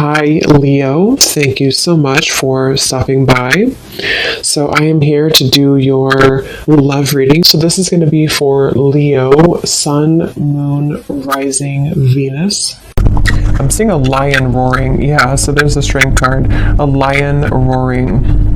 Hi, Leo. Thank you so much for stopping by. So, I am here to do your love reading. So, this is going to be for Leo, Sun, Moon, Rising, Venus. I'm seeing a lion roaring. Yeah, so there's a strength card. A lion roaring.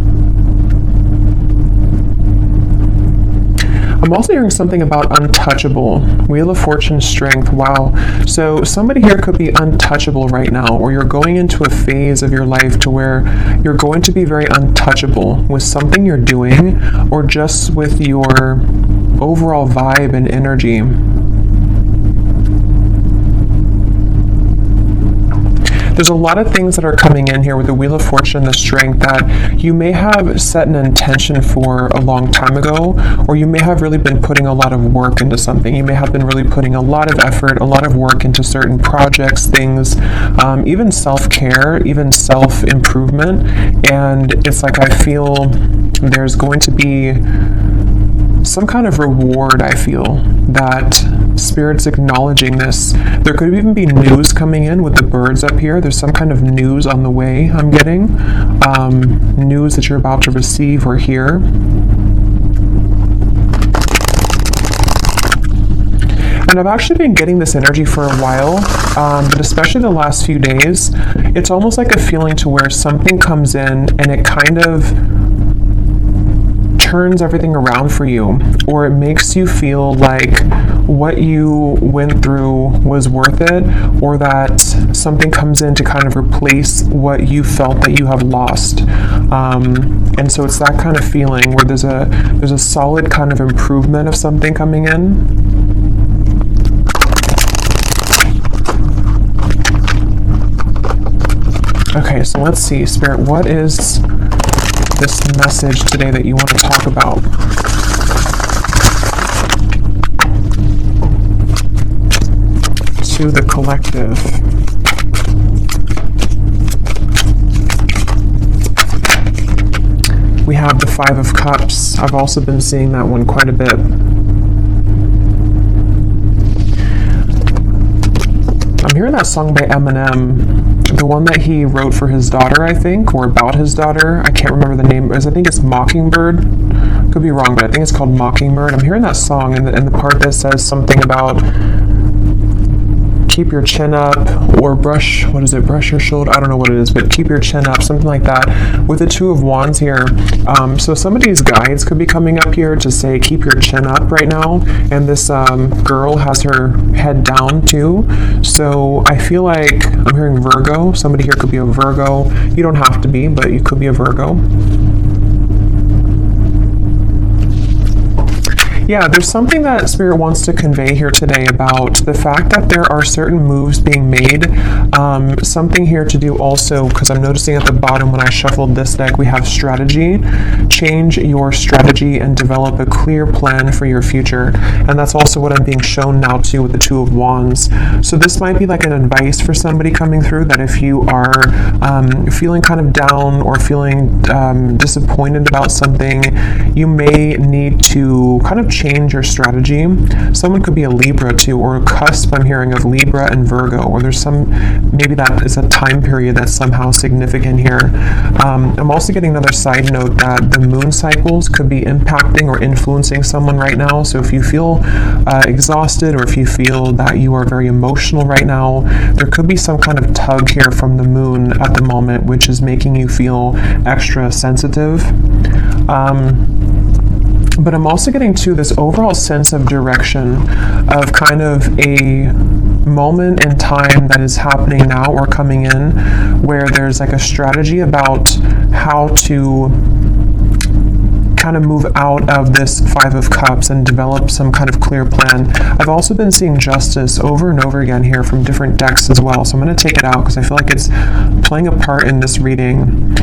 I'm also hearing something about untouchable. Wheel of Fortune, strength. Wow. So somebody here could be untouchable right now, or you're going into a phase of your life to where you're going to be very untouchable with something you're doing, or just with your overall vibe and energy. There's a lot of things that are coming in here with the Wheel of Fortune and the strength that you may have set an intention for a long time ago, or you may have really been putting a lot of work into something. You may have been really putting a lot of effort, a lot of work into certain projects, things, even self-care, even self-improvement. And it's like I feel there's going to be some kind of reward. I feel that Spirit's acknowledging this. There could even be news coming in with the birds up here. There's some kind of news on the way I'm getting. News that you're about to receive or hear. And I've actually been getting this energy for a while, but especially the last few days, it's almost like a feeling to where something comes in and it kind of turns everything around for you, or it makes you feel like what you went through was worth it, or that something comes in to kind of replace what you felt that you have lost. And so it's that kind of feeling where there's a solid kind of improvement of something coming in. Okay, so let's see, Spirit, what is this message today that you want to talk about? To the collective. We have the Five of Cups. I've also been seeing that one quite a bit. I'm hearing that song by Eminem. The one that he wrote for his daughter, I think, or about his daughter. I can't remember the name. I think it's Mockingbird. Could be wrong, but I think it's called Mockingbird. I'm hearing that song, and the part that says something about keep your chin up, or brush your shoulder? I don't know what it is, but keep your chin up, something like that. With the Two of Wands here, so somebody's guides could be coming up here to say keep your chin up right now, and this girl has her head down too. So I feel like I'm hearing Virgo. Somebody here could be a Virgo. You don't have to be, but you could be a Virgo. Yeah, there's something that Spirit wants to convey here today about the fact that there are certain moves being made. Something here to do also, because I'm noticing at the bottom when I shuffled this deck, we have strategy. Change your strategy and develop a clear plan for your future. And that's also what I'm being shown now too with the Two of Wands. So this might be like an advice for somebody coming through, that if you are feeling kind of down or feeling disappointed about something, you may need to kind of change your strategy. Someone could be a Libra too, or a cusp. I'm hearing of Libra and Virgo, or there's maybe that is a time period that's somehow significant here. I'm also getting another side note that the moon cycles could be impacting or influencing someone right now. So if you feel exhausted, or if you feel that you are very emotional right now, there could be some kind of tug here from the moon at the moment, which is making you feel extra sensitive. But I'm also getting to this overall sense of direction, of kind of a moment in time that is happening now or coming in, where there's like a strategy about how to kind of move out of this Five of Cups and develop some kind of clear plan. I've also been seeing Justice over and over again here from different decks as well, so I'm going to take it out because I feel like it's playing a part in this reading.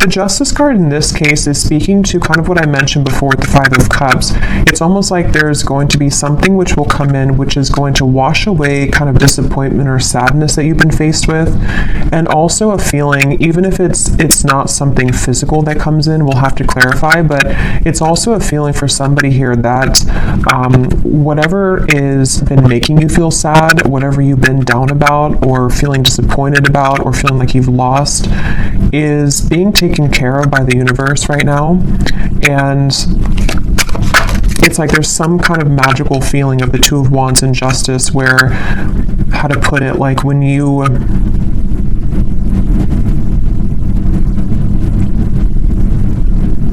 The Justice card in this case is speaking to kind of what I mentioned before with the Five of Cups. It's almost like there's going to be something which will come in, which is going to wash away kind of disappointment or sadness that you've been faced with, and also a feeling, even if it's not something physical that comes in, we'll have to clarify, but it's also a feeling for somebody here that whatever is been making you feel sad, whatever you've been down about or feeling disappointed about or feeling like you've lost, is being taken care of by the universe right now. And it's like there's some kind of magical feeling of the Two of Wands and Justice where, how to put it, like when you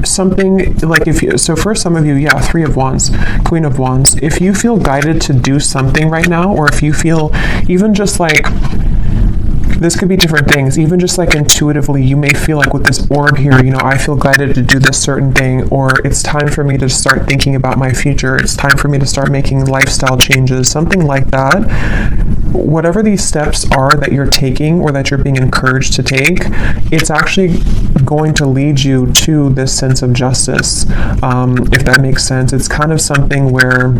something like if you, so for some of you, yeah, Three of Wands, Queen of Wands, if you feel guided to do something right now, or if you feel even just like, this could be different things, even just like intuitively, you may feel like with this orb here, you know, I feel guided to do this certain thing, or it's time for me to start thinking about my future, it's time for me to start making lifestyle changes, something like that. Whatever these steps are that you're taking or that you're being encouraged to take, it's actually going to lead you to this sense of justice, if that makes sense. It's kind of something where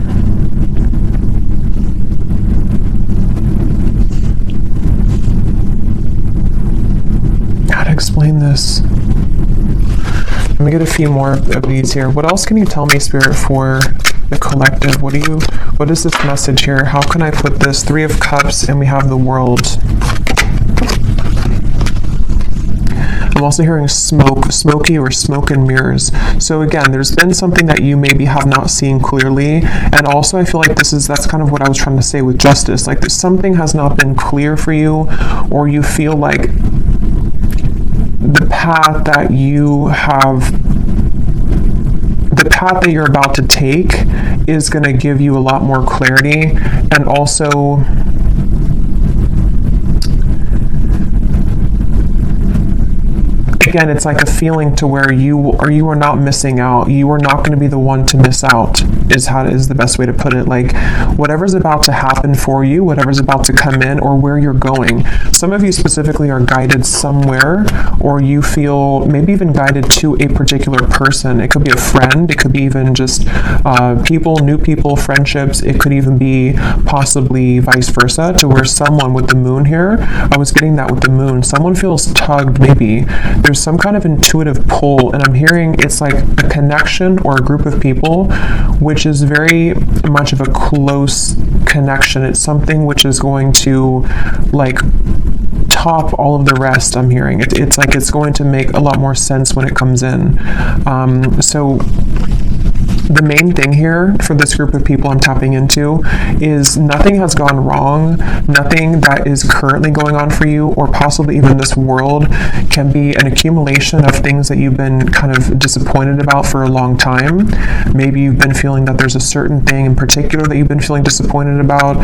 explain this. Let me get a few more of these here. What else can you tell me, Spirit, for the collective? What is this message here? How can I put this? Three of Cups, and we have the World. I'm also hearing smoky or smoke and mirrors. So again, there's been something that you maybe have not seen clearly, and also I feel like that's kind of what I was trying to say with Justice. Like something has not been clear for you, or you feel like the path that you're about to take is going to give you a lot more clarity, and also again, it's like a feeling to where you are not missing out. You are not going to be the one to miss out, is the best way to put it. Like whatever's about to happen for you, whatever's about to come in, or where you're going. Some of you specifically are guided somewhere, or you feel maybe even guided to a particular person. It could be a friend. It could be even just new people, friendships. It could even be possibly vice versa, to where someone with the Moon here, I was getting that with the Moon, someone feels tugged maybe. There's some kind of intuitive pull, and I'm hearing it's like a connection or a group of people which is very much of a close connection. It's something which is going to like top all of the rest. I'm hearing it's like it's going to make a lot more sense when it comes in. So the main thing here for this group of people I'm tapping into is nothing has gone wrong. Nothing that is currently going on for you, or possibly even this world, can be an accumulation of things that you've been kind of disappointed about for a long time. Maybe you've been feeling that there's a certain thing in particular that you've been feeling disappointed about.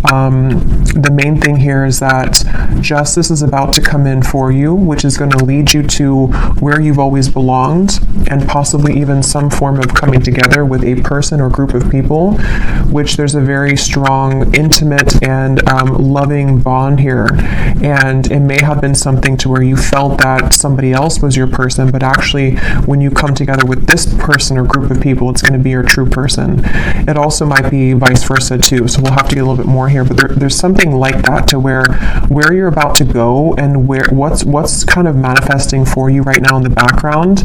The main thing here is that justice is about to come in for you, which is going to lead you to where you've always belonged, and possibly even some form of coming together with a person or group of people, which there's a very strong, intimate, and loving bond here. And it may have been something to where you felt that somebody else was your person, but actually when you come together with this person or group of people, it's going to be your true person. It also might be vice versa too, so we'll have to get a little bit more here, but there's something like that to where you're about to go, and what's kind of manifesting for you right now in the background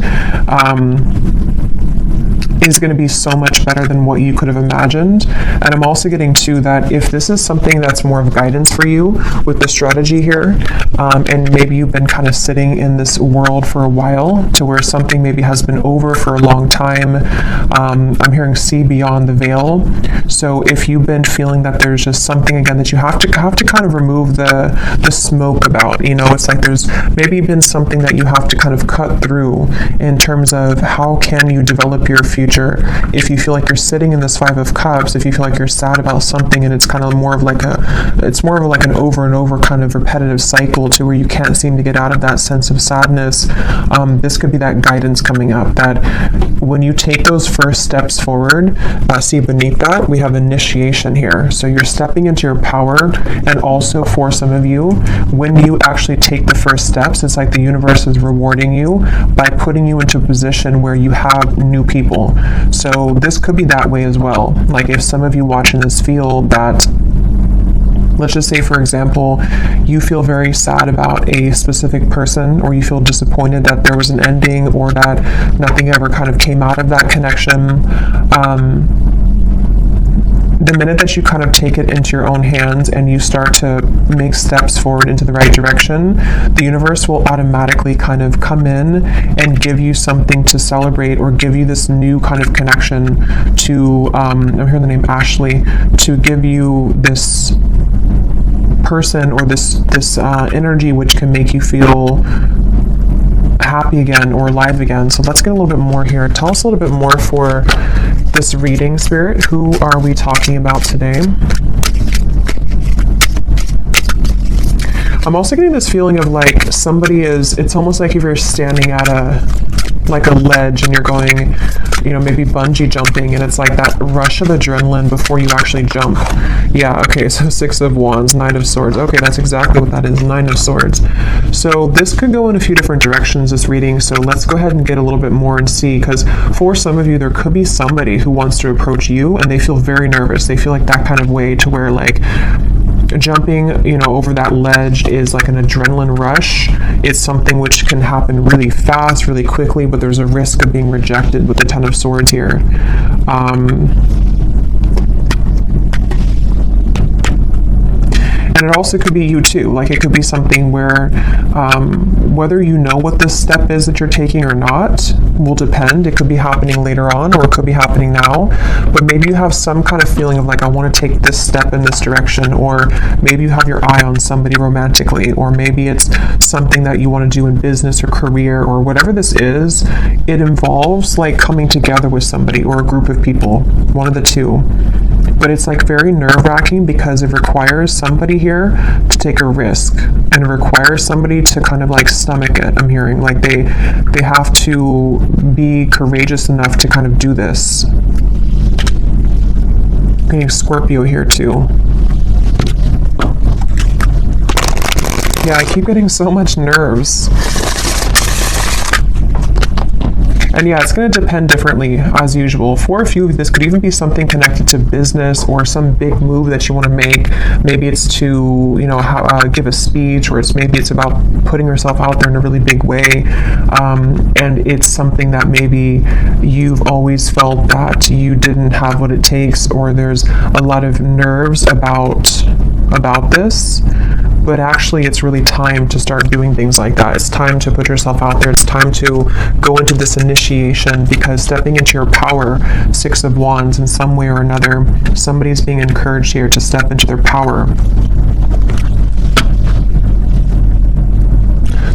is going to be so much better than what you could have imagined. And I'm also getting to that if this is something that's more of guidance for you with the strategy here, and maybe you've been kind of sitting in this world for a while, to where something maybe has been over for a long time. I'm hearing see beyond the veil. So if you've been feeling that there's just something again that you have to kind of remove the smoke about, you know, it's like there's maybe been something that you have to kind of cut through in terms of how can you develop your future pleasure. If you feel like you're sitting in this Five of Cups, if you feel like you're sad about something and it's kind of more of like an over and over kind of repetitive cycle to where you can't seem to get out of that sense of sadness, this could be that guidance coming up, that when you take those first steps forward, see beneath that, we have initiation here. So you're stepping into your power, and also for some of you, when you actually take the first steps, it's like the universe is rewarding you by putting you into a position where you have new people. So this could be that way as well. Like if some of you watching this feel that, let's just say, for example, you feel very sad about a specific person, or you feel disappointed that there was an ending or that nothing ever kind of came out of that connection. The minute that you kind of take it into your own hands and you start to make steps forward into the right direction, the universe will automatically kind of come in and give you something to celebrate, or give you this new kind of connection to, I'm hearing the name Ashley, to give you this person or this energy which can make you feel happy again or alive again. So let's get a little bit more here. Tell us a little bit more for this reading, Spirit. Who are we talking about today? I'm also getting this feeling of like somebody is, it's almost like if you're standing at a ledge and you're going, maybe bungee jumping, and it's like that rush of adrenaline before you actually jump. Yeah, okay, so Six of Wands, Nine of Swords. Okay, that's exactly what that is, Nine of Swords. So this could go in a few different directions, this reading, so let's go ahead and get a little bit more and see, because for some of you, there could be somebody who wants to approach you and they feel very nervous. They feel like that kind of way to where like jumping, over that ledge is like an adrenaline rush. It's something which can happen really fast, really quickly, but there's a risk of being rejected with the Ten of Swords here. And it also could be you too. Like it could be something where whether you know what this step is that you're taking or not will depend. It could be happening later on, or it could be happening now. But maybe you have some kind of feeling of like, I want to take this step in this direction, or maybe you have your eye on somebody romantically, or maybe it's something that you want to do in business or career, or whatever this is. It involves like coming together with somebody or a group of people, one of the two. But it's like very nerve-wracking because it requires somebody here to take a risk, and it requires somebody to kind of like stomach it. I'm hearing like they have to be courageous enough to kind of do this. I'm getting Scorpio here too. Yeah, I keep getting so much nerves. And yeah, it's going to depend differently as usual. For a few of you, this could even be something connected to business or some big move that you want to make. Maybe it's to, give a speech, or maybe it's about putting yourself out there in a really big way. And it's something that maybe you've always felt that you didn't have what it takes, or there's a lot of nerves about this. But actually, it's really time to start doing things like that. It's time to put yourself out there. It's time to go into this initiation, because stepping into your power, Six of Wands, in some way or another, somebody's being encouraged here to step into their power.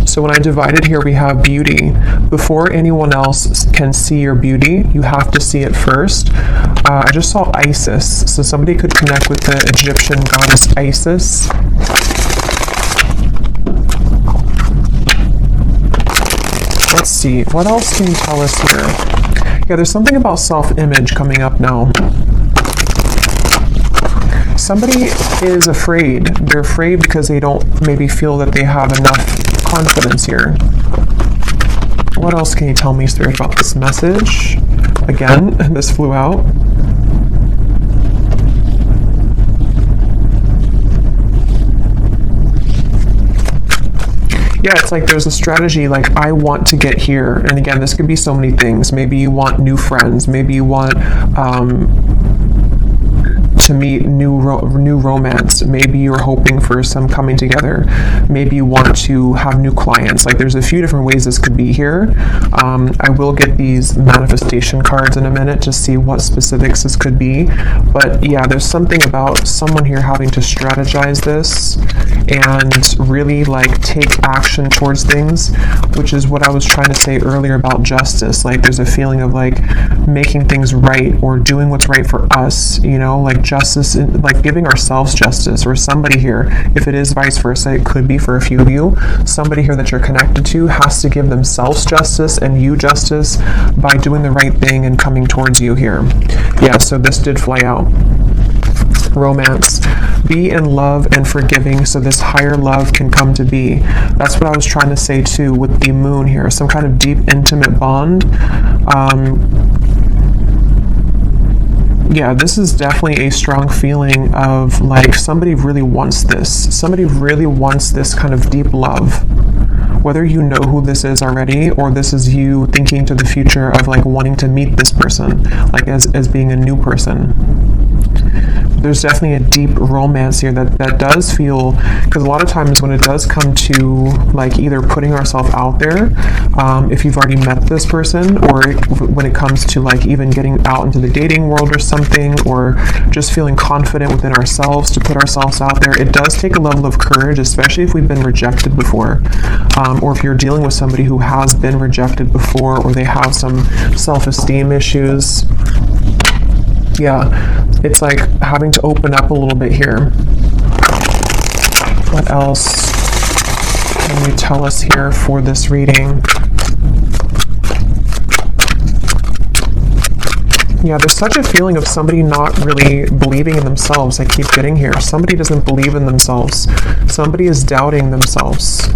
So when I divided here, we have beauty. Before anyone else can see your beauty, you have to see it first. I just saw Isis. So somebody could connect with the Egyptian goddess Isis. Let's see, what else can you tell us here? Yeah, there's something about self-image coming up now. Somebody is afraid. They're afraid because they don't maybe feel that they have enough confidence here. What else can you tell me, Spirit, about this message? Again, this flew out. Yeah, it's like there's a strategy, like I want to get here. And again, this could be so many things. Maybe you want new friends. Maybe you want to meet new romance. Maybe you're hoping for some coming together. Maybe you want to have new clients. Like, there's a few different ways this could be here. I will get these manifestation cards in a minute to see what specifics this could be. But yeah, there's something about someone here having to strategize this and really like take action towards things, which is what I was trying to say earlier about justice. Like, there's a feeling of like making things right or doing what's right for us, you know, like justice, like giving ourselves justice. Or somebody here, if it is vice versa, it could be for a few of you, somebody here that you're connected to has to give themselves justice and you justice by doing the right thing and coming towards you here. Yeah, so this did fly out. Romance. Be in love and forgiving so this higher love can come to be. That's what I was trying to say too with the moon here. Some kind of deep, intimate bond. Yeah, this is definitely a strong feeling of like somebody really wants this. Somebody really wants this kind of deep love. Whether you know who this is already or this is you thinking to the future of like wanting to meet this person, like as being a new person. There's definitely a deep romance here that does feel, because a lot of times when it does come to like either putting ourselves out there, if you've already met this person, or when it comes to like even getting out into the dating world or something, or just feeling confident within ourselves to put ourselves out there, it does take a level of courage, especially if we've been rejected before, or if you're dealing with somebody who has been rejected before, or they have some self-esteem issues. Yeah, it's like having to open up a little bit here. What else can you tell us here for this reading? Yeah, there's such a feeling of somebody not really believing in themselves. I keep getting here. Somebody doesn't believe in themselves. Somebody is doubting themselves.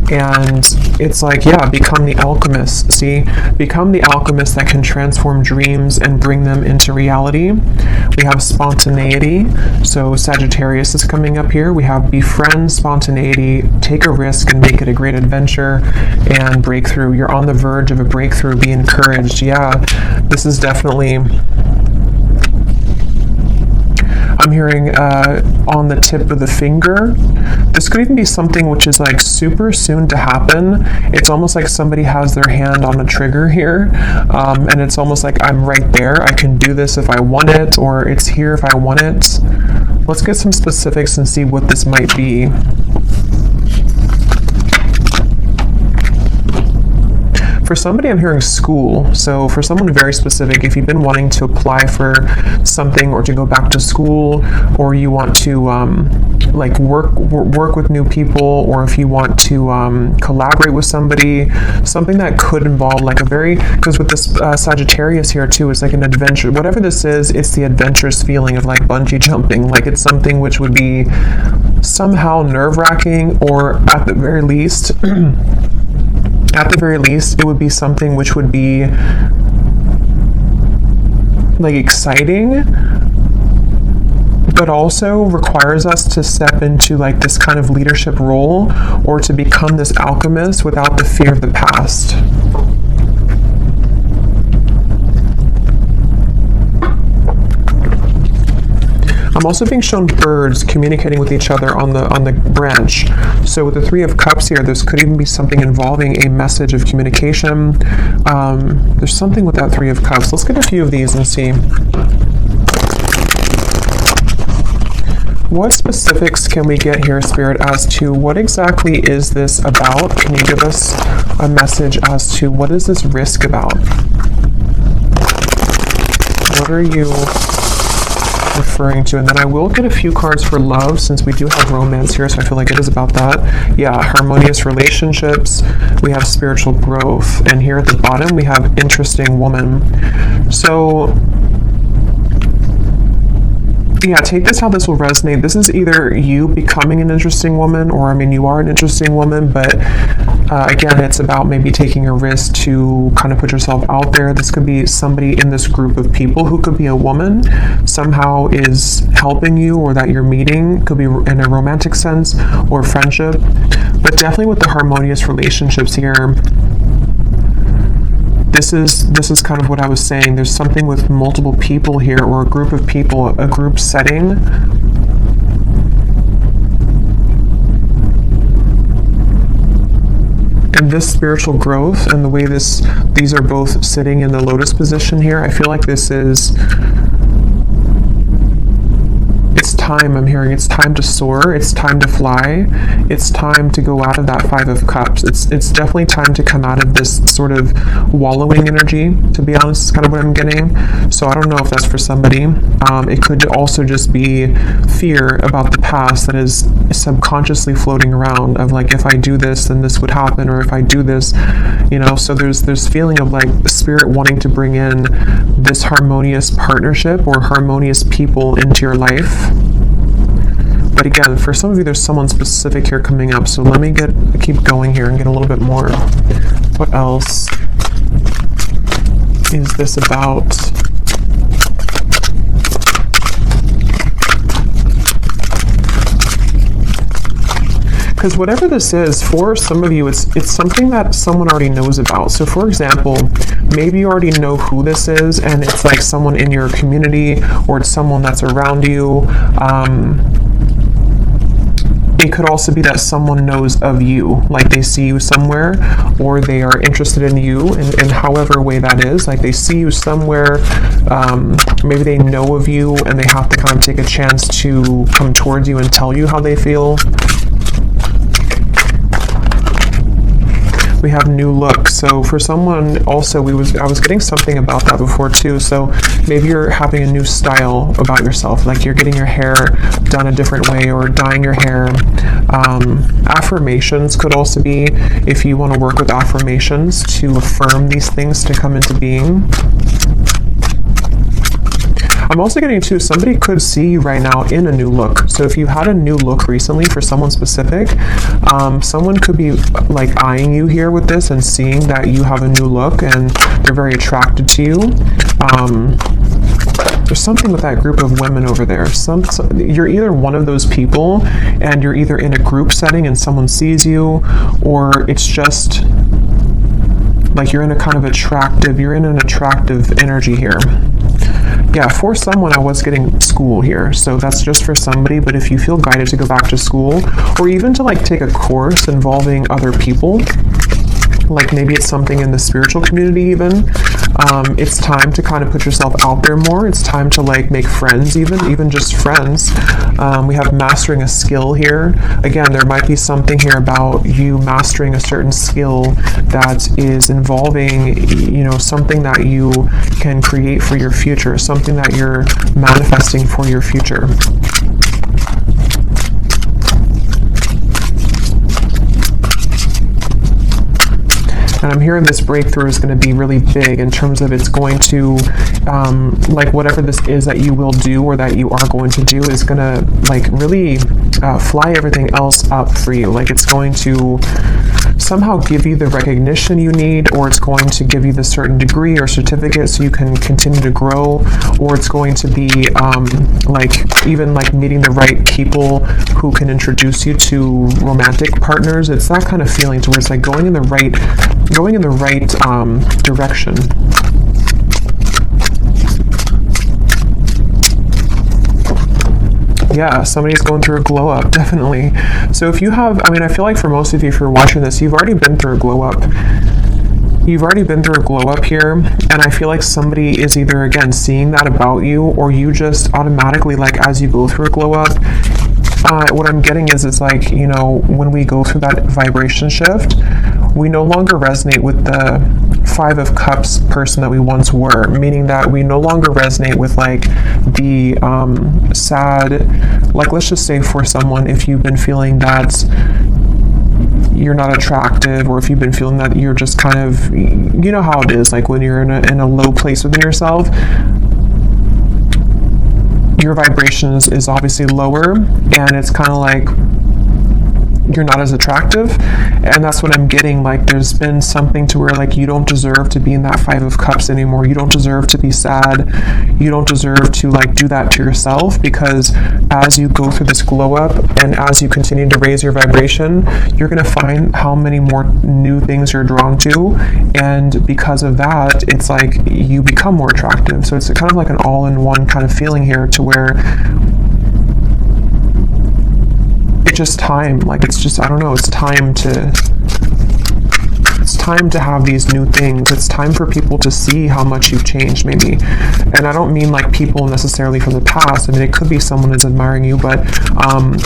And it's like, yeah, become the alchemist. See, become the alchemist that can transform dreams and bring them into reality. We have spontaneity. So Sagittarius is coming up here. We have befriend spontaneity, take a risk and make it a great adventure, and breakthrough. You're on the verge of a breakthrough. Be encouraged. Yeah, this is definitely, I'm hearing on the tip of the finger. This could even be something which is like super soon to happen. It's almost like somebody has their hand on a trigger here, and it's almost like I'm right there. I can do this if I want it, or it's here if I want it. Let's get some specifics and see what this might be. For somebody, I'm hearing school. So for someone very specific, if you've been wanting to apply for something or to go back to school, or you want to like work with new people, or if you want to collaborate with somebody, something that could involve like a very, because with this Sagittarius here too, it's like an adventure. Whatever this is, it's the adventurous feeling of like bungee jumping. Like it's something which would be somehow nerve-wracking, or at the very least, it would be something which would be like exciting, but also requires us to step into like this kind of leadership role, or to become this alchemist without the fear of the past. I'm also being shown birds communicating with each other on the branch. So with the Three of Cups here, this could even be something involving a message of communication. There's something with that Three of Cups. Let's get a few of these and see. What specifics can we get here, Spirit, as to what exactly is this about? Can you give us a message as to what is this risk about? What are you referring to? And then I will get a few cards for love, since we do have romance here, so I feel like it is about that. Yeah, harmonious relationships. We have spiritual growth, and here at the bottom we have interesting woman. So yeah, take this how this will resonate. This is either you becoming an interesting woman, or I mean, you are an interesting woman, but again, it's about maybe taking a risk to kind of put yourself out there. This could be somebody in this group of people who could be a woman, somehow is helping you, or that you're meeting. Could be in a romantic sense or friendship, but definitely with the harmonious relationships here. this is kind of what I was saying. There's something with multiple people here, or a group of people, a group setting. And this spiritual growth and the way these are both sitting in the lotus position here, I feel like this is, it's time. I'm hearing it's time to soar. It's time to fly. It's time to go out of that Five of Cups. It's definitely time to come out of this sort of wallowing energy, to be honest, is kind of what I'm getting. So I don't know if that's for somebody. It could also just be fear about the past that is subconsciously floating around, of like, if I do this, then this would happen, or if I do this, you know. So there's feeling of like spirit wanting to bring in this harmonious partnership or harmonious people into your life. But again, for some of you, there's someone specific here coming up. So let me keep going here and get a little bit more. What else is this about? Because whatever this is, for some of you, it's something that someone already knows about. So for example, maybe you already know who this is, and it's like someone in your community, or it's someone that's around you. It could also be that someone knows of you, like they see you somewhere, or they are interested in you in however way that is. Like they see you somewhere, maybe they know of you, and they have to kind of take a chance to come towards you and tell you how they feel. We have new look. So for someone also, I was getting something about that before too. So maybe you're having a new style about yourself, like you're getting your hair done a different way, or dyeing your hair. Affirmations could also be, if you want to work with affirmations to affirm these things to come into being. I'm also getting too, somebody could see you right now in a new look. So if you had a new look recently for someone specific, someone could be like eyeing you here with this and seeing that you have a new look and they're very attracted to you. There's something with that group of women over there. You're either one of those people, and you're either in a group setting and someone sees you, or it's just like you're in an attractive energy here. Yeah, for someone, I was getting school here, so that's just for somebody. But if you feel guided to go back to school, or even to like take a course involving other people, like maybe it's something in the spiritual community even, it's time to kind of put yourself out there more. It's time to like make friends, even just friends. We have mastering a skill here. Again, there might be something here about you mastering a certain skill that is involving, you know, something that you can create for your future, something that you're manifesting for your future. And I'm hearing this breakthrough is going to be really big in terms of it's going to, like whatever this is that you will do or that you are going to do is going to like really fly everything else up for you. Like it's going to somehow give you the recognition you need, or it's going to give you the certain degree or certificate so you can continue to grow, or it's going to be like even like meeting the right people who can introduce you to romantic partners. It's that kind of feeling to where it's like going in the right direction. Yeah, somebody's going through a glow up, definitely. So if you have, I feel like for most of you, if you're watching this, you've already been through a glow up. You've already been through a glow up here, and I feel like somebody is either, again, seeing that about you, or you just automatically, like, as you go through a glow up, what I'm getting is, it's like, you know, when we go through that vibration shift, we no longer resonate with the Five of Cups person that we once were, meaning that we no longer resonate with like the sad, like let's just say for someone, if you've been feeling that you're not attractive, or if you've been feeling that you're just kind of, you know how it is, like when you're in a low place within yourself, your vibration is obviously lower, and it's kind of like you're not as attractive. And that's what I'm getting. Like, there's been something to where, like, you don't deserve to be in that Five of Cups anymore. You don't deserve to be sad. You don't deserve to, like, do that to yourself, because as you go through this glow up and as you continue to raise your vibration, you're going to find how many more new things you're drawn to. And because of that, it's like you become more attractive. So it's kind of like an all-in-one kind of feeling here, to where it's just time. Like, it's just, I don't know, it's time to have these new things. It's time for people to see how much you've changed, maybe. And I don't mean like people necessarily from the past. I mean, it could be someone that's admiring you, but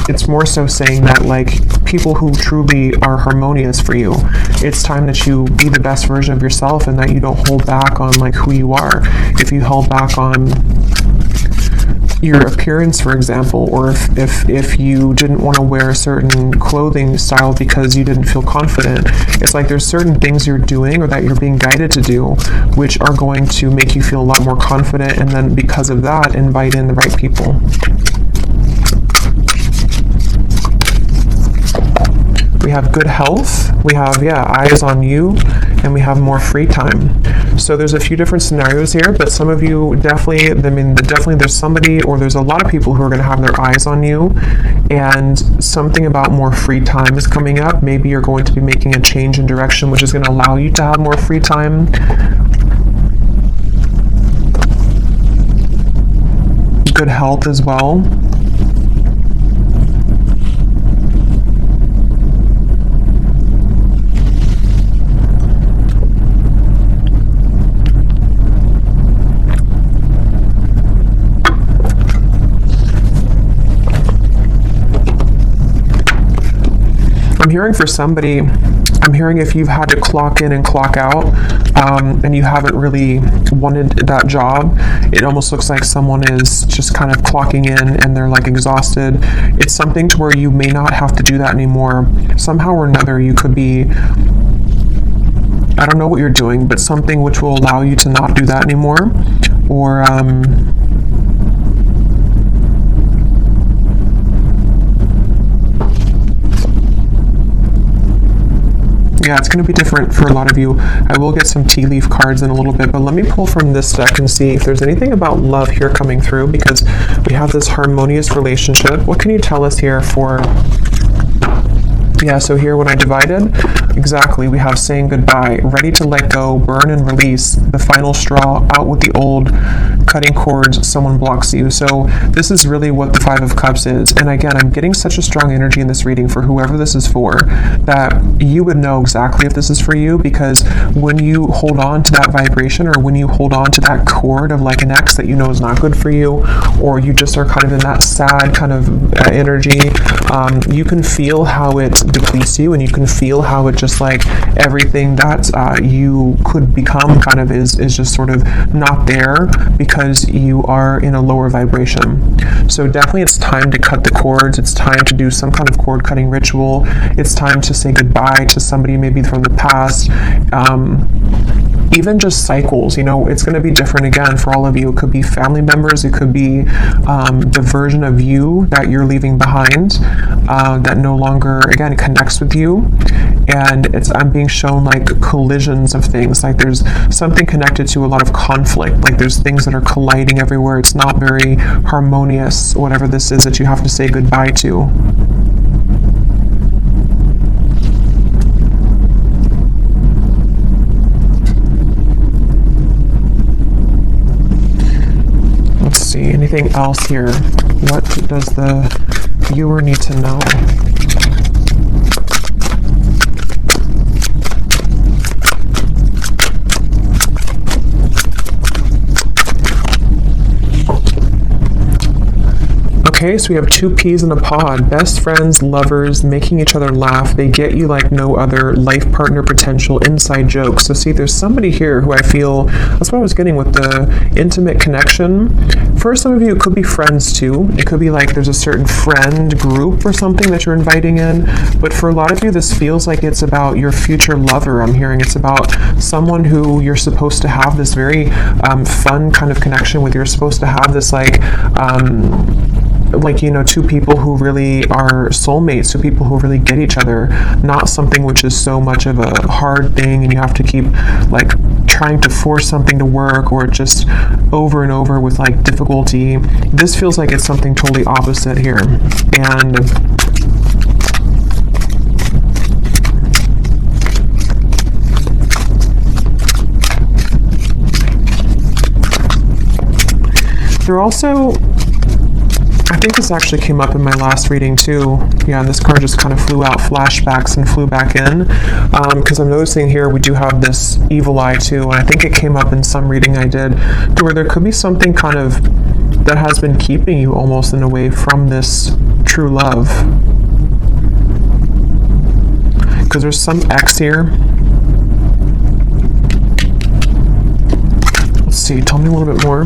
it's more so saying that, like, people who truly are harmonious for you, it's time that you be the best version of yourself, and that you don't hold back on, like, who you are. If you held back on your appearance, for example, or if you didn't want to wear a certain clothing style because you didn't feel confident, it's like there's certain things you're doing or that you're being guided to do which are going to make you feel a lot more confident, and then because of that, invite in the right people. We have good health, we have, eyes on you, and we have more free time. So there's a few different scenarios here, but some of you definitely there's somebody, or there's a lot of people who are going to have their eyes on you, and something about more free time is coming up. Maybe you're going to be making a change in direction, which is going to allow you to have more free time. Good health as well. I'm hearing for somebody, I'm hearing if you've had to clock in and clock out, and you haven't really wanted that job, it almost looks like someone is just kind of clocking in and they're like exhausted. It's something to where you may not have to do that anymore. Somehow or another, you could be, I don't know what you're doing, but something which will allow you to not do that anymore. Or, yeah, it's going to be different for a lot of you. I will get some tea leaf cards in a little bit, but let me pull from this deck and see if there's anything about love here coming through, because we have this harmonious relationship. What can you tell us here for... Yeah, so here when I divided, exactly, we have saying goodbye, ready to let go, burn and release, the final straw, out with the old, cutting cords, someone blocks you. So this is really what the Five of Cups is. And again, I'm getting such a strong energy in this reading for whoever this is for, that you would know exactly if this is for you, because when you hold on to that vibration, or when you hold on to that cord of like an ex that you know is not good for you, or you just are kind of in that sad kind of energy, you can feel how it depletes you, and you can feel how it just like everything that you could become kind of is just sort of not there because you are in a lower vibration. So definitely it's time to cut the cords. It's time to do some kind of cord cutting ritual. It's time to say goodbye to somebody maybe from the past. Even just cycles, you know, it's going to be different again for all of you. It could be family members. It could be the version of you that you're leaving behind that no longer, again, connects with you. And I'm being shown like collisions of things. Like there's something connected to a lot of conflict. Like there's things that are colliding everywhere. It's not very harmonious, whatever this is that you have to say goodbye to. Anything else here? What does the viewer need to know? Okay, so we have two peas in a pod. Best friends, lovers, making each other laugh. They get you like no other. Life partner potential, inside jokes. So see, there's somebody here who I feel, that's what I was getting with the intimate connection. For some of you, it could be friends too. It could be like there's a certain friend group or something that you're inviting in. But for a lot of you, this feels like it's about your future lover. I'm hearing it's about someone who you're supposed to have this very fun kind of connection with. You're supposed to have this like like, you know, two people who really are soulmates, two people who really get each other, not something which is so much of a hard thing and you have to keep like trying to force something to work, or just over and over with like difficulty. This feels like it's something totally opposite here. And they're also, I think this actually came up in my last reading too. Yeah, and this card just kind of flew out, flashbacks, and flew back in. Because I'm noticing here we do have this evil eye too, and I think it came up in some reading I did, to where there could be something kind of that has been keeping you almost in a way from this true love. Because there's some X here. Let's see, tell me a little bit more.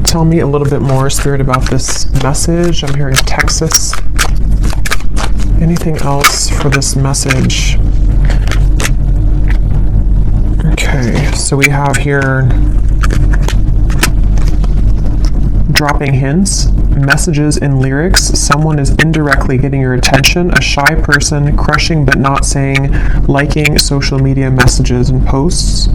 Tell me a little bit more, Spirit, about this message. I'm hearing Texas. Anything else for this message? Okay, so we have here dropping hints, messages in lyrics. Someone is indirectly getting your attention. A shy person, crushing but not saying, liking social media messages and posts.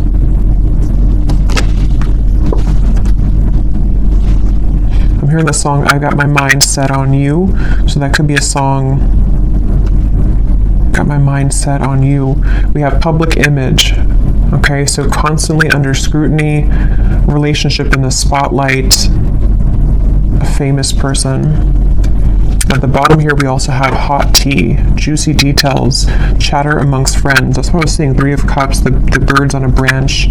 I'm hearing the song, I Got My Mind Set on You. So that could be a song, Got My Mind Set on You. We have public image. Okay, so constantly under scrutiny, relationship in the spotlight, a famous person. At the bottom here, we also have hot tea, juicy details, chatter amongst friends. That's what I was saying, 3 of Cups, the birds on a branch.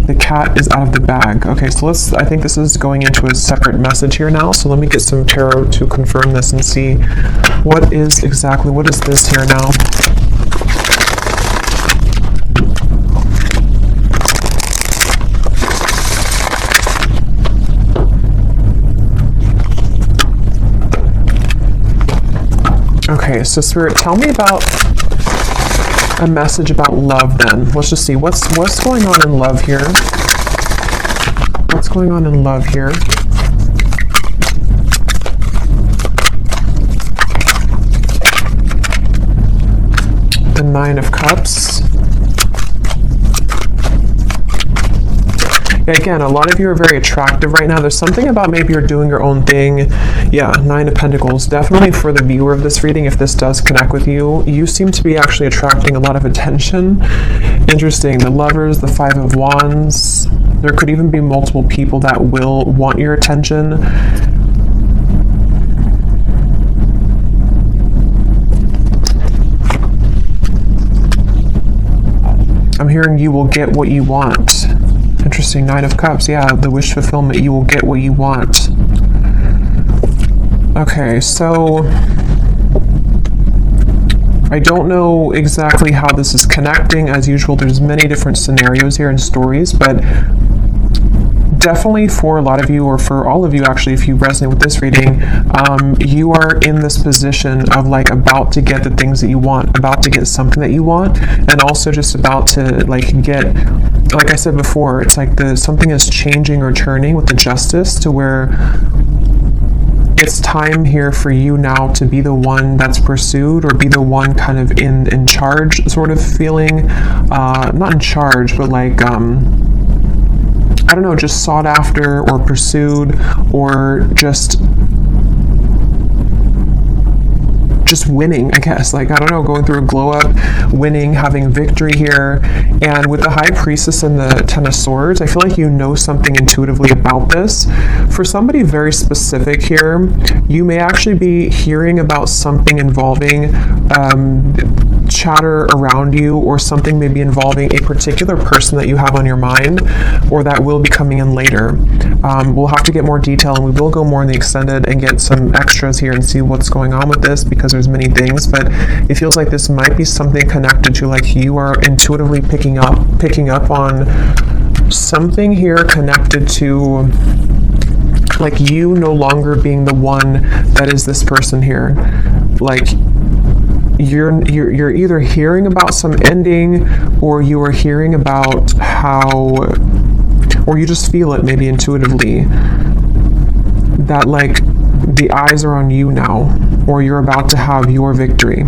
The cat is out of the bag. Okay, so I think this is going into a separate message here now. So let me get some tarot to confirm this and see what is this here now? Okay, so Spirit, tell me about a message about love then. Let's just see what's going on in love here. What's going on in love here? The 9 of Cups. Again, a lot of you are very attractive right now. There's something about maybe you're doing your own thing. Yeah, 9 of Pentacles. Definitely for the viewer of this reading, if this does connect with you, you seem to be actually attracting a lot of attention. Interesting. The Lovers, the 5 of Wands. There could even be multiple people that will want your attention. I'm hearing you will get what you want. Interesting, 9 of Cups. Yeah, the wish fulfillment. You will get what you want. Okay, so I don't know exactly how this is connecting. As usual, there's many different scenarios here and stories, but definitely for a lot of you, or for all of you actually, if you resonate with this reading, you are in this position of like about to get the things that you want, about to get something that you want, and also just about to like get, like I said before, it's like something is changing or turning with the Justice, to where it's time here for you now to be the one that's pursued, or be the one kind of in charge sort of feeling, not in charge, but like, I don't know, just sought after or pursued, or just winning, I guess. Like, I don't know, going through a glow up, winning, having victory here. And with the High Priestess and the 10 of Swords, I feel like you know something intuitively about this. For somebody very specific here, you may actually be hearing about something involving chatter around you, or something maybe involving a particular person that you have on your mind, or that will be coming in later. We'll have to get more detail, and we will go more in the extended and get some extras here and see what's going on with this, because there's many things, but it feels like this might be something connected to, like, you are intuitively picking up on something here connected to, like, you no longer being the one that is this person here. Like, you're either hearing about some ending, or you are hearing about how, or you just feel it maybe intuitively, that like the eyes are on you now, or you're about to have your victory.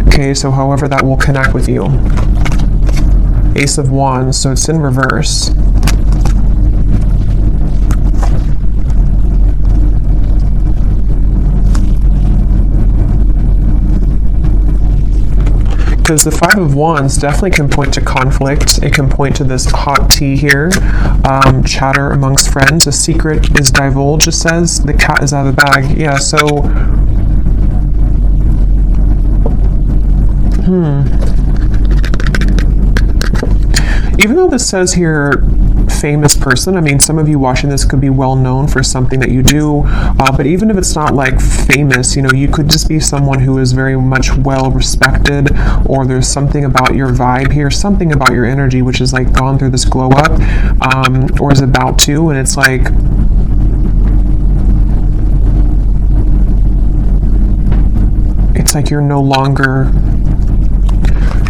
Okay, so however that will connect with you. Ace of Wands, so it's in reverse. Because the Five of Wands definitely can point to conflict. It can point to this hot tea here, chatter amongst friends. A secret is divulged, it says. The cat is out of the bag. Yeah, so... Even though this says here, famous person, I mean, some of you watching this could be well known for something that you do, but even if it's not like famous, you know, you could just be someone who is very much well respected, or there's something about your vibe here, something about your energy which is like gone through this glow up, or is about to, and it's like, you're no longer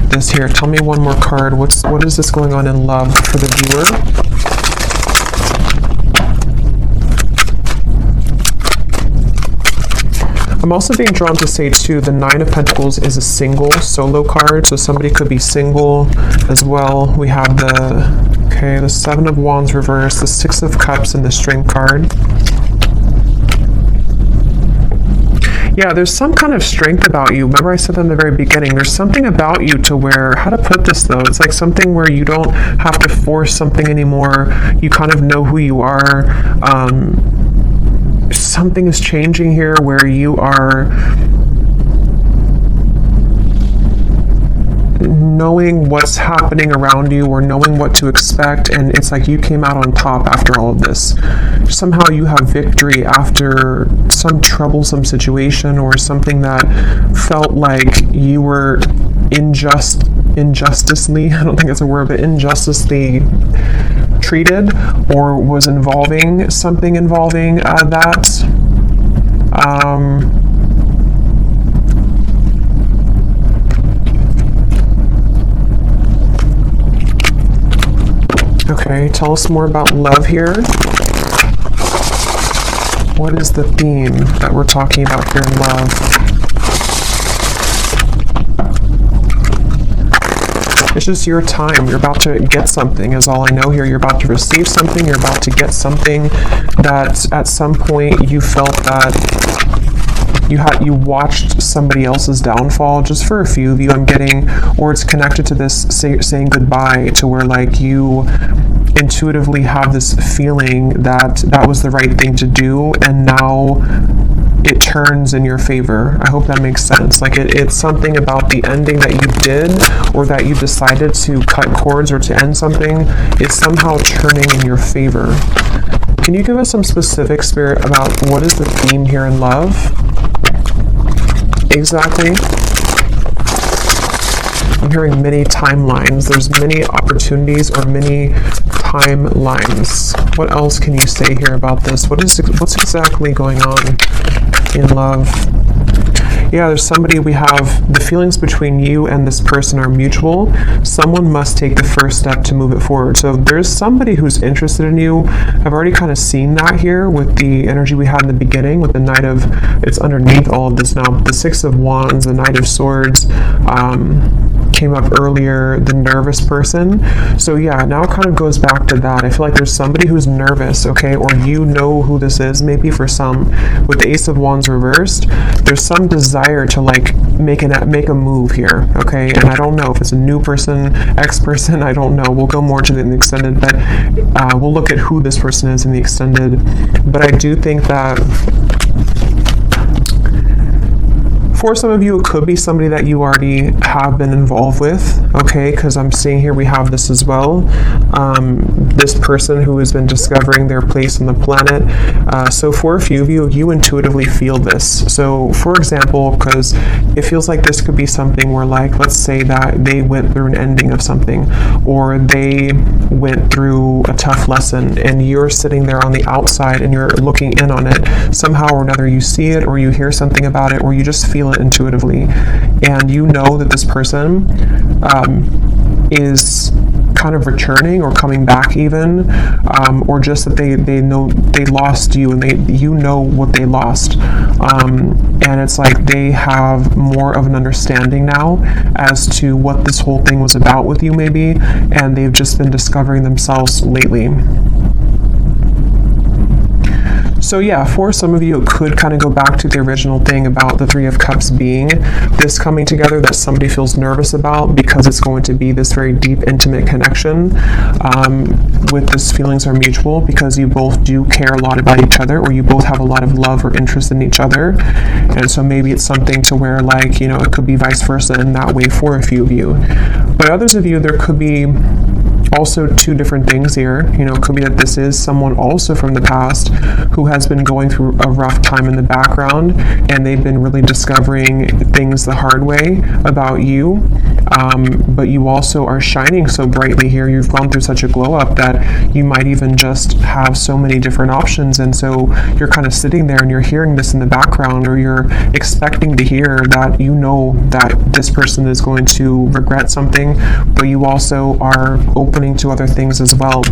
this here. Tell me one more card. What is this going on in love for the viewer? I'm also being drawn to say too, the Nine of Pentacles is a single solo card, so somebody could be single as well. We have the Seven of Wands reverse, the Six of Cups, and the Strength card. Yeah, there's some kind of strength about you. Remember I said that in the very beginning. There's something about you to where, how to put this though, it's like something where you don't have to force something anymore. You kind of know who you are. Something is changing here where you are knowing what's happening around you, or knowing what to expect, and it's like you came out on top after all of this. Somehow you have victory after some troublesome situation, or something that felt like you were injusticely, I don't think it's a word, but injusticely treated, or was involving something involving that. Okay, tell us more about love here. What is the theme that we're talking about here in love? It's just your time. You're about to get something is all I know here. You're about to receive something. You're about to get something that at some point you felt that you watched somebody else's downfall. Just for a few of you, I'm getting, or it's connected to this saying goodbye, to where like you intuitively have this feeling that that was the right thing to do, and now it turns in your favor. I hope that makes sense. Like it's something about the ending that you did, or that you decided to cut cords or to end something, is somehow turning in your favor. Can you give us some specific, Spirit, about what is the theme here in love? Exactly. I'm hearing many timelines. There's many opportunities, or many timelines. What else can you say here about this? What's exactly going on in love? Yeah, there's somebody, we have the feelings between you and this person are mutual. Someone must take the first step to move it forward. So there's somebody who's interested in you. I've already kind of seen that here with the energy we had in the beginning with the Knight of, it's underneath all of this now, the Six of Wands, the Knight of Swords, came up earlier, the nervous person. So yeah, now it kind of goes back to that. I feel like there's somebody who's nervous, okay, or you know who this is, maybe for some. With the Ace of Wands reversed, there's some desire to like make a move here, okay? And I don't know if it's a new person, ex-person, I don't know. We'll go more to the extended, but we'll look at who this person is in the extended. But I do think that for some of you, it could be somebody that you already have been involved with, okay? Because I'm seeing here we have this as well. This person who has been discovering their place on the planet. So for a few of you, you intuitively feel this. So for example, because it feels like this could be something where, like, let's say that they went through an ending of something, or they went through a tough lesson, and you're sitting there on the outside and you're looking in on it. Somehow or another, you see it, or you hear something about it, or you just feel feel it intuitively. And you know that this person is kind of returning or coming back even, or just that they know they lost you, and you know what they lost. And it's like they have more of an understanding now as to what this whole thing was about with you, maybe, and they've just been discovering themselves lately. So yeah, for some of you, it could kind of go back to the original thing about the Three of Cups being this coming together that somebody feels nervous about, because it's going to be this very deep, intimate connection with this feelings are mutual, because you both do care a lot about each other, or you both have a lot of love or interest in each other. And so maybe it's something to where, like, you know, it could be vice versa in that way for a few of you. But others of you, there could be also two different things here. You know, it could be that this is someone also from the past who has been going through a rough time in the background, and they've been really discovering things the hard way about you. But you also are shining so brightly here. You've gone through such a glow up that you might even just have so many different options. And so you're kind of sitting there and you're hearing this in the background, or you're expecting to hear that you know that this person is going to regret something, but you also are opening to other things as well.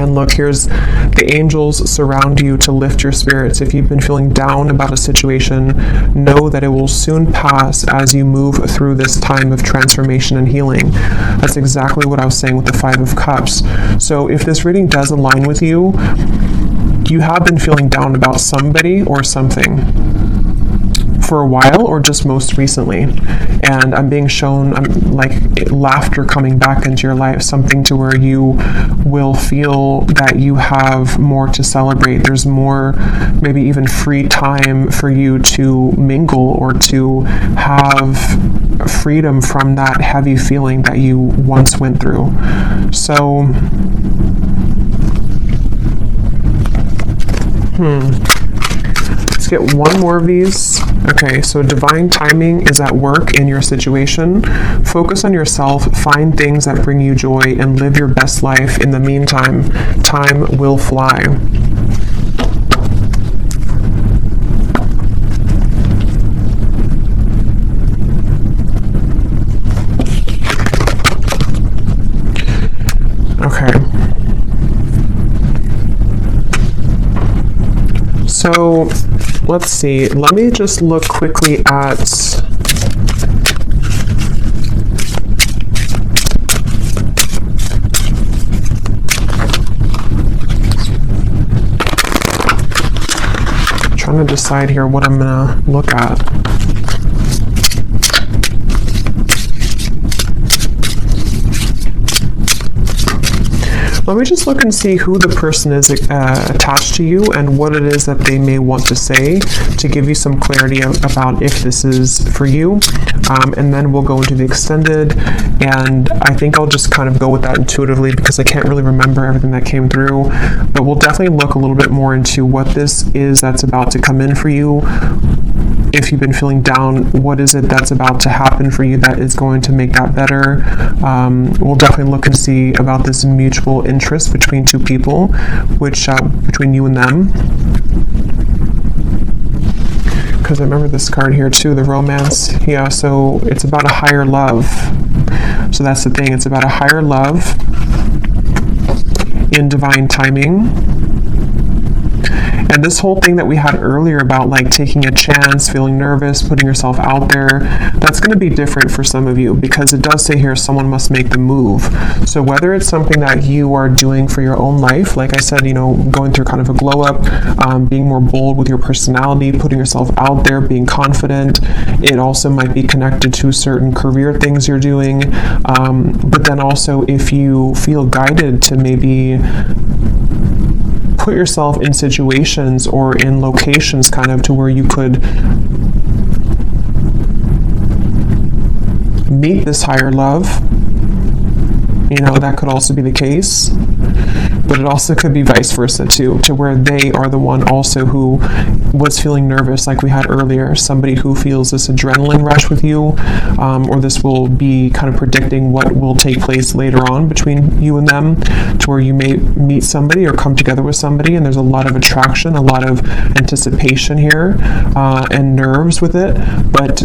And look, here's the angels surround you to lift your spirits. If you've been feeling down about a situation, know that it will soon pass as you move through this time of transformation and healing. That's exactly what I was saying with the Five of Cups. So if this reading does align with you, you have been feeling down about somebody or something for a while, or just most recently. And I'm being shown like laughter coming back into your life, something to where you will feel that you have more to celebrate. There's more, maybe even free time for you to mingle or to have freedom from that heavy feeling that you once went through. So let's get one more of these. Okay, so divine timing is at work in your situation. Focus on yourself, find things that bring you joy, and live your best life. In the meantime, time will fly. Okay. So let's see, let me just look quickly at trying to decide here what I'm gonna look at. Let me just look and see who the person is attached to you and what it is that they may want to say, to give you some clarity about if this is for you. And then we'll go into the extended, and I think I'll just kind of go with that intuitively because I can't really remember everything that came through. But we'll definitely look a little bit more into what this is that's about to come in for you. If you've been feeling down, what is it that's about to happen for you that is going to make that better? We'll definitely look and see about this mutual interest between two people, which between you and them. Because I remember this card here too, the romance. Yeah, so it's about a higher love. So that's the thing, it's about a higher love in divine timing. And this whole thing that we had earlier about like taking a chance, feeling nervous, putting yourself out there, that's going to be different for some of you, because it does say here someone must make the move. So whether it's something that you are doing for your own life, like I said, you know, going through kind of a glow up, being more bold with your personality, putting yourself out there, being confident. It also might be connected to certain career things you're doing. But then also if you feel guided to maybe put yourself in situations or in locations kind of to where you could meet this higher love, You know, that could also be the case. But it also could be vice versa too, to where they are the one also who was feeling nervous, like we had earlier. Somebody who feels this adrenaline rush with you, or this will be kind of predicting what will take place later on between you and them, to where you may meet somebody or come together with somebody, and there's a lot of attraction, a lot of anticipation here, and nerves with it. But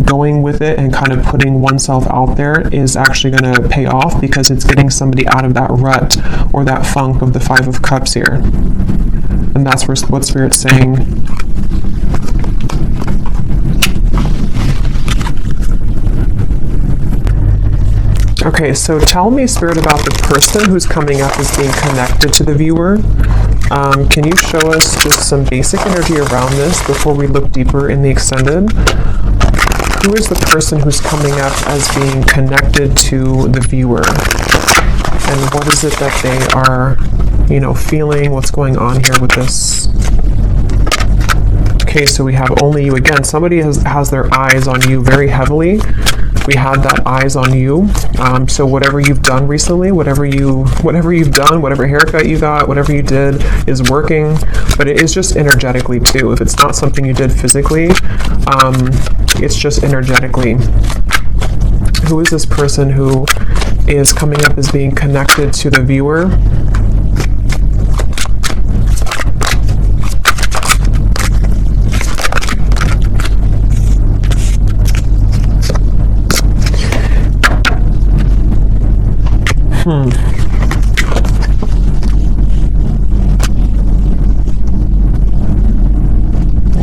going with it and kind of putting oneself out there is actually going to pay off, because it's getting somebody out of that rut or that funk of the Five of Cups here. And that's what Spirit's saying. Okay, so tell me, Spirit, about the person who's coming up as being connected to the viewer. Can you show us just some basic energy around this before we look deeper in the extended? Who is the person who's coming up as being connected to the viewer? And what is it that they are, you know, feeling? What's going on here with this? Okay, so we have only you again. Somebody has their eyes on you very heavily. We had that eyes on you. So whatever you've done recently, whatever you've done, whatever haircut you got, whatever you did is working. But it is just energetically too. If it's not something you did physically, it's just energetically. Who is this person who is coming up as being connected to the viewer?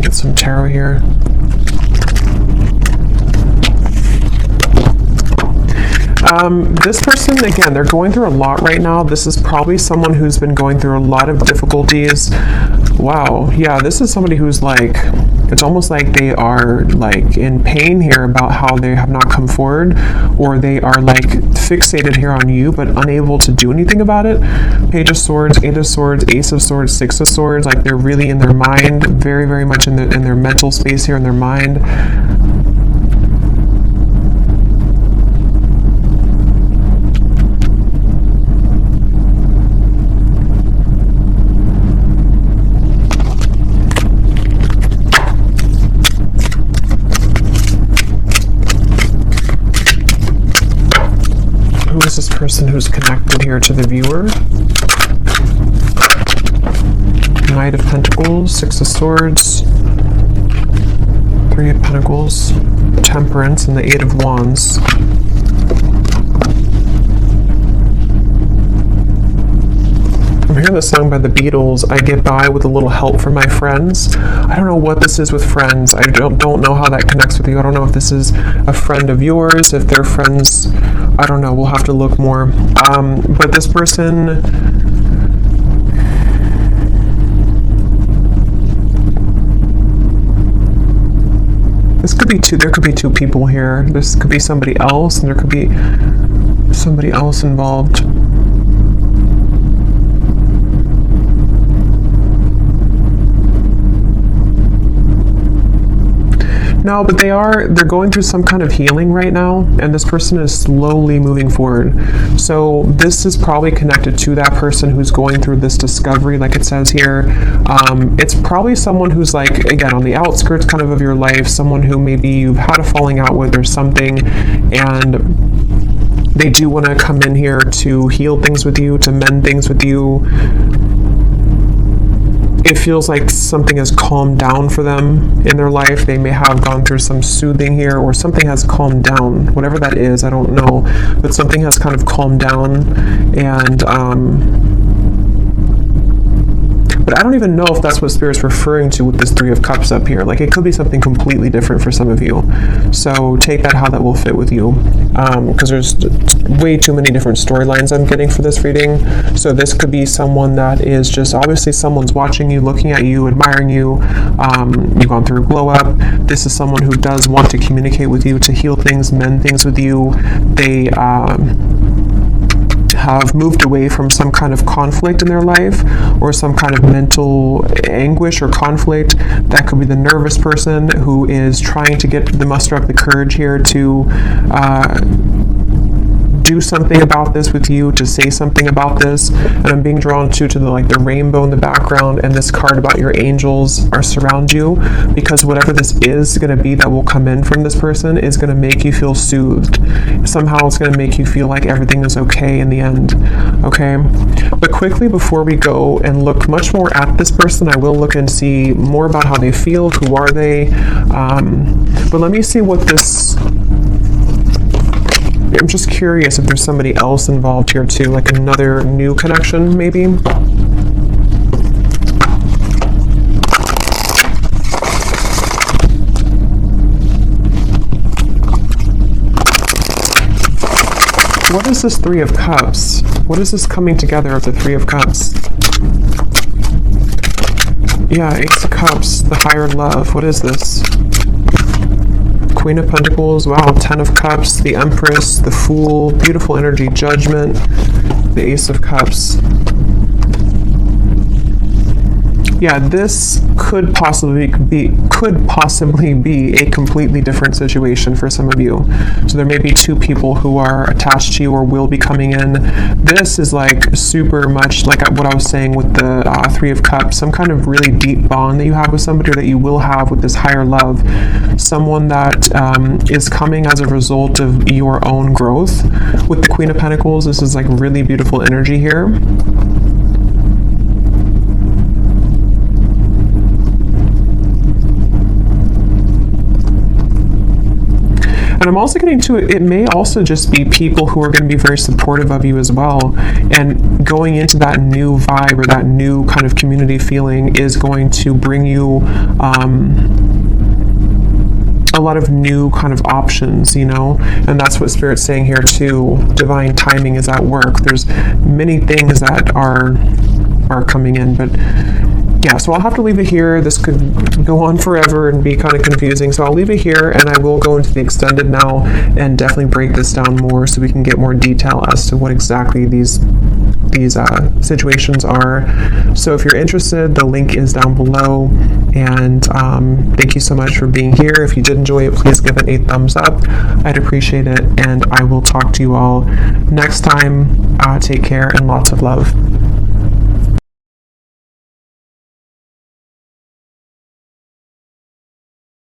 Get some tarot here. This person, again, they're going through a lot right now. This is probably someone who's been going through a lot of difficulties. Wow. Yeah, this is somebody who's like, it's almost like they are like in pain here about how they have not come forward, or they are like fixated here on you but unable to do anything about it. Page of Swords, Eight of Swords, Ace of Swords, Six of Swords, like they're really in their mind, very, very much in their mental space here in their mind. Who is this person who's connected here to the viewer? Knight of Pentacles, Six of Swords, Three of Pentacles, Temperance, and the Eight of Wands. I'm hearing the song by the Beatles, I Get By With a Little Help from My Friends. I don't know what this is with friends. I don't know how that connects with you. I don't know if this is a friend of yours, if they're friends. I don't know. We'll have to look more. But this person... there could be two people here. This could be somebody else, and there could be somebody else involved. No, but they're going through some kind of healing right now, and this person is slowly moving forward. So this is probably connected to that person who's going through this discovery, like it says here. It's probably someone who's like, again, on the outskirts kind of your life, someone who maybe you've had a falling out with or something, and they do want to come in here to heal things with you, to mend things with you. It feels like something has calmed down for them in their life. They may have gone through some soothing here, or something has calmed down. Whatever that is, I don't know. But something has kind of calmed down, and but I don't even know if that's what Spirit's referring to with this Three of Cups up here. Like, it could be something completely different for some of you. So take that how that will fit with you. Because there's way too many different storylines I'm getting for this reading. So this could be someone that is just, obviously someone's watching you, looking at you, admiring you. You've gone through a glow up. This is someone who does want to communicate with you, to heal things, mend things with you. They have moved away from some kind of conflict in their life, or some kind of mental anguish or conflict. That could be the nervous person who is trying to muster up the courage here to do something about this with you, to say something about this. And I'm being drawn to the like the rainbow in the background, and this card about your angels are surround you, because whatever this is going to be that will come in from this person is going to make you feel soothed. Somehow it's going to make you feel like everything is okay in the end. Okay, but quickly before we go and look much more at this person, I will look and see more about how they feel. Who are they? But let me see what this. I'm just curious if there's somebody else involved here too, like another new connection maybe. What is this Three of Cups? What is this coming together of the Three of Cups? Yeah, Ace of Cups, the higher love. What is this? Queen of Pentacles, wow, Ten of Cups, the Empress, the Fool, beautiful energy, Judgment, the Ace of Cups. Yeah, this could possibly be a completely different situation for some of you. So there may be two people who are attached to you or will be coming in. This is like super much like what I was saying with the Three of Cups, some kind of really deep bond that you have with somebody, or that you will have with this higher love. Someone that is coming as a result of your own growth. With the Queen of Pentacles, this is like really beautiful energy here. And I'm also getting to it may also just be people who are going to be very supportive of you as well. And going into that new vibe or that new kind of community feeling is going to bring you a lot of new kind of options, you know, and that's what Spirit's saying here too. Divine timing is at work. There's many things that are coming in, but yeah, so I'll have to leave it here. This could go on forever and be kind of confusing, so I'll leave it here, and I will go into the extended now and definitely break this down more so we can get more detail as to what exactly these situations are. So if you're interested, the link is down below, and thank you so much for being here. If you did enjoy it, please give it a thumbs up. I'd appreciate it, and I will talk to you all next time. Take care and lots of love.